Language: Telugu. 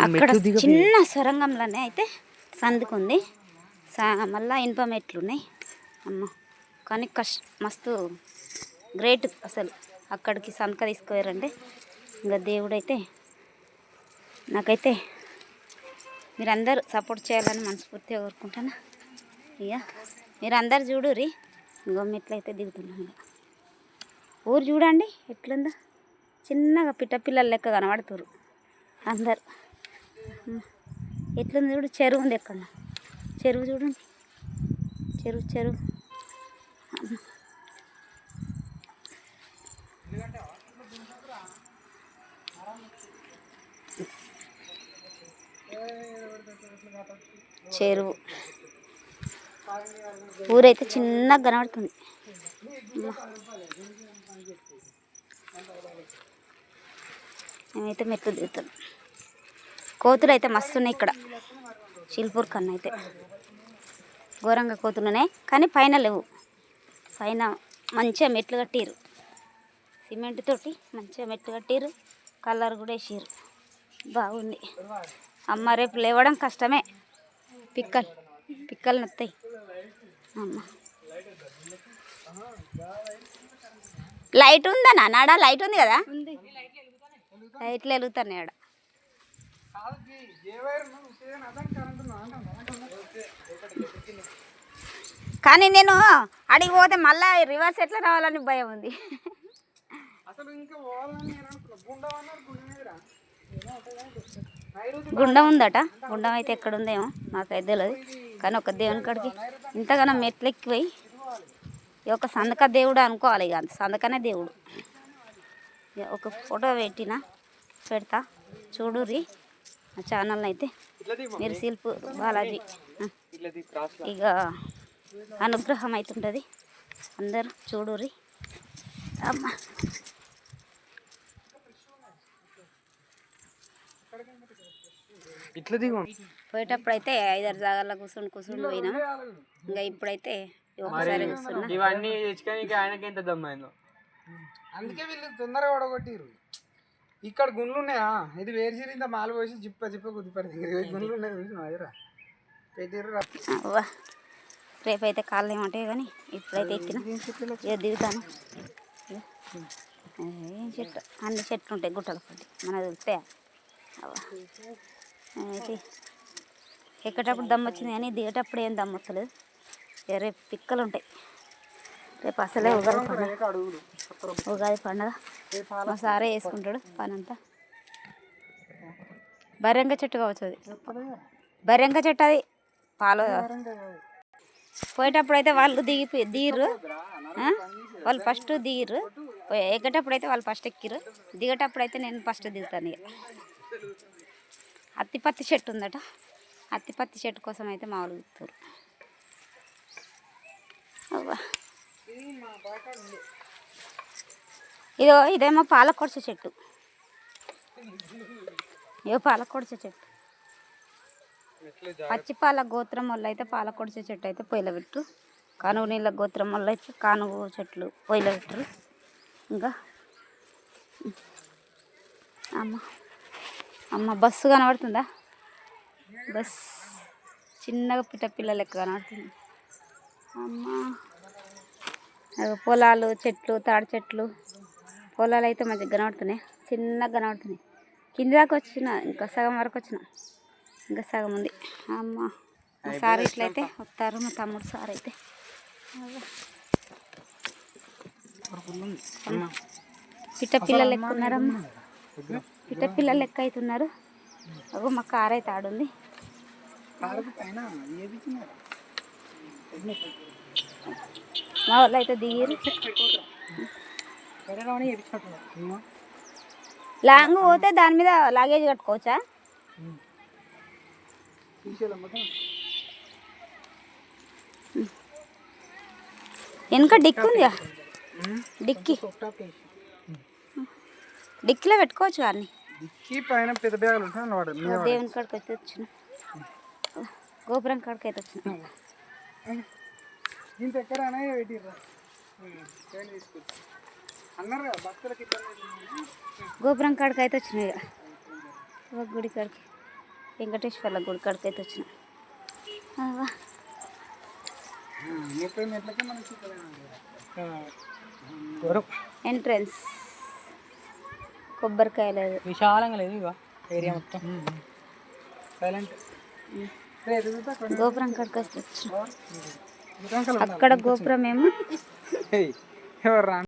అక్కడ చిన్న సొరంగంలోనే అయితే సందుకుంది. మళ్ళీ ఇనుప మెట్లు ఉన్నాయి. అమ్మ కానీ మస్తు గ్రేట్ అసలు. అక్కడికి సంతక తీసుకుపోయారంటే ఇంకా దేవుడైతే నాకైతే మీరందరూ సపోర్ట్ చేయాలని మనస్ఫూర్తిగా కోరుకుంటాను. ఇక మీరందరు చూడుర్రి. ఇంకో మెట్లయితే దిగుతున్నాం. ఇక ఊరు చూడండి ఎట్లుందో, చిన్నగా పిట్టపిల్లలు లెక్క కనబడుతురు అందరు. ఎట్లుంది చూడు, చెరువు ఉంది ఎక్కడ, చెరువు చూడండి, చెరువు. చెరువు ఊరైతే చిన్నగా కనబడుతుంది. మేమైతే మెట్లు దిగుతాం. కోతులు అయితే మస్తు ఉన్నాయి ఇక్కడ. చిల్పూర్ కన్నా అయితే ఘోరంగా కోతులు ఉన్నాయి, కానీ పైన లేవు. పైన మంచిగా మెట్లు కట్టిరు, సిమెంట్ తోటి మంచిగా మెట్లు కట్టిరు, కలర్ కూడా వేసిరు, బాగుంది. అమ్మ రేపు లేవడం కష్టమే, పిక్కలు నొత్తాయి. అమ్మ లైట్ ఉందా నాడ? లైట్ ఉంది కదా, లైట్లు వెలుగుతున్నాయి ఆడ. కానీ నేను అడిగి పోతే మళ్ళీ రివర్స్ ఎట్లా రావాలని భయం ఉంది. గుండం ఉందట, గుండం అయితే ఎక్కడుందేమో నాకైతే తెలియదు. కానీ ఒక దేవుని కాడికి ఇంతగానో మెట్లు ఎక్కిపోయి ఒక సందక దేవుడు అనుకోవాలి. ఇక సందకనే దేవుడు. ఒక ఫోటో పెడతా చూడుర్రి ఆ ఛానల్ని అయితే. మీరు శిల్పు బాలాజీ ఇక అనుగ్రహం అవుతుంటుంది, అందరూ చూడుర్రి. అమ్మ పోయేటప్పుడు అయితే 5-6 జాగాల్లో కూర్చుని పోయినాం. ఇంకా ఇప్పుడైతే ఒకసారి కూర్చున్నా. ఇవన్నీ ఆయనకి ఎంత దమ్మైందో, అందుకే వీళ్ళు తొందరగా ఓడగొట్టిరు. ఇక్కడ గుండ్లు ఉన్నాయా, ఇది వేరు ఇంత మాల పోసి జిప్ప కుదిపడి గుండ్లు ఉన్నాయి పెట్టిర్రు. రేపైతే కాళ్ళు ఏమంటాయి, కానీ ఇప్పుడైతే ఎక్కిన ఇక దిగుతాను. ఏం చెట్టు, అన్ని చెట్లు ఉంటాయి గుట్టల పట్టి, మన తెలిస్తే అయితే ఎక్కేటప్పుడు దమ్ము వచ్చింది, కానీ దిగేటప్పుడు ఏం దమ్ము వస్తలేదు. రేపు పిక్కలు ఉంటాయి. రేపు అసలే ఉగాది పండుగ. మా సారే వేసుకుంటాడు పనంతా. బర్రెంక చెట్టు కావచ్చు అది, బర్రెంక చెట్టు అది. పాలు పోయేటప్పుడు అయితే వాళ్ళు దిగిరు, వాళ్ళు ఫస్ట్ దిగిరు. ఎక్కేటప్పుడు అయితే వాళ్ళు ఫస్ట్ ఎక్కిరు, దిగేటప్పుడు అయితే నేను ఫస్ట్ దిగుతాను. ఇక అత్తిపత్తి చెట్టు ఉందట, అత్తిపత్తి చెట్టు కోసం అయితే మా వాళ్ళు దిగుతారు. ఇదేమో పాలకొడస చెట్టు, పాలకొడస చెట్టు. పచ్చిపాల గోత్రం వల్ల అయితే పాలకొడస చెట్టు అయితే పొయ్యిలో పెట్టు, కానుగు నీళ్ళ గోత్రం వల్ల అయితే కానుగు చెట్లు పొయ్యిలో పెట్టరు. ఇంకా అమ్మ బస్సు కనబడుతుందా? బస్ చిన్నగా పిల్ల లెక్క కనబడుతుంది. అమ్మ పొలాలు, చెట్లు, తాడి చెట్లు, పొలాలు అయితే మంచిగా కనబడుతున్నాయి, చిన్నగా కనబడుతున్నాయి. కింది దాకా వచ్చిన, ఇంకా సగం వరకు వచ్చిన, ఇంకా సగం ఉంది. అమ్మ మా సార్ ఇట్లయితే వస్తారు, మా తమ్ముడు సార్ అయితే పిల్లలు లెక్క ఉన్నారమ్మా, పిల్లలు లెక్క అవుతున్నారు. అగో మా కార్ అయితే ఆడుంది. మా వాళ్ళు అయితే దిగిరు. లాంగ్ పోతే దాని మీద లగేజ్ కట్టుకోవచ్చా? వెనక డిక్కి ఉందిగా, డిక్కీలో పెట్టుకోవచ్చు వారిని. పైన పెద్ద బ్యాగులు ఉంటాయి. దేవుని కాడికి అయితే వచ్చిన, గోపురం కాడికి అయితే వచ్చిన. గోపురం కాడికి అయితే వచ్చినాయి. గుడి కాడికి వెంకటేశ్వర్ల గుడి కాడికి అయితే వచ్చిన. ఎంట్రన్స్ కొబ్బరికాయలు విశాలంగా లేదు ఇక ఏరియా మొత్తం సైలెంట్. గోపురం కాడికి వస్తే అక్కడ గోపురం ఏమో ఎవరు రా